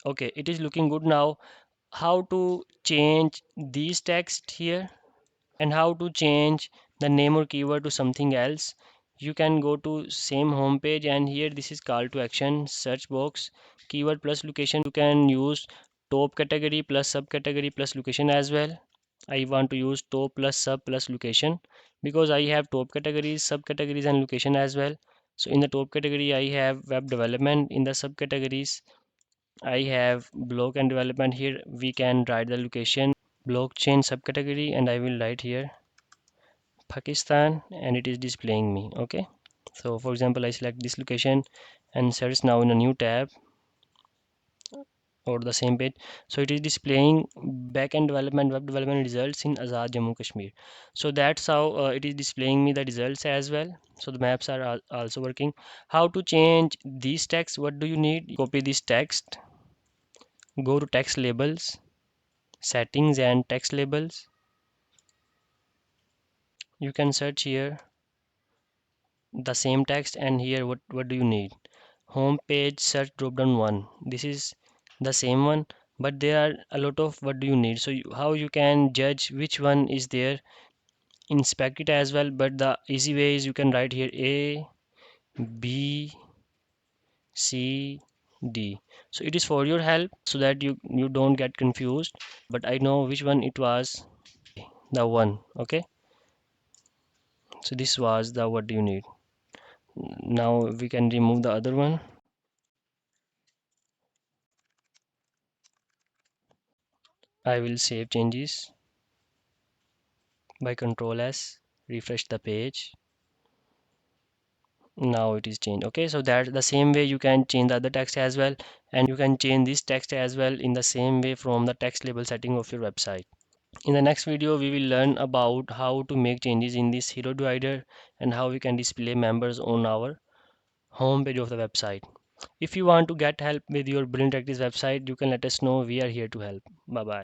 Okay, it is looking good now. How to change these text here and how to change the name or keyword to something else? You can go to same home page, and here this is call to action, search box, keyword plus location. You can use top category plus subcategory plus location as well. I want to use top plus sub plus location because I have top categories, subcategories and location as well. So in the top category I have web development, in the subcategories I have blog and development. Here we can write the location blockchain subcategory, and I will write here Pakistan, and it is displaying me. Okay, so for example I select this location and search now in a new tab or the same page. So it is displaying backend development web development results in Azad Jammu Kashmir. So that's how it is displaying me the results as well. So the maps are also working. How to change these text? What do you need? Copy this text, go to text labels, settings and text labels. You can search here the same text, and here what do you need? Home page search drop down one. This is the same one, but there are a lot of what do you need. So how you can judge which one is there? Inspect it as well, but the easy way is you can write here A, B, C, D. So it is for your help so that you don't get confused. But I know which one it was, the one. Okay, so this was the what do you need. Now we can remove the other one. I will save changes by Control S, refresh the page. Now it is changed. Okay, so that's the same way you can change the other text as well, and you can change this text as well in the same way from the text label setting of your website. In the next video we will learn about how to make changes in this hero divider and how we can display members on our home page of the website. If you want to get help with your Brilliant Directories website, you can let us know. We are here to help. Bye bye.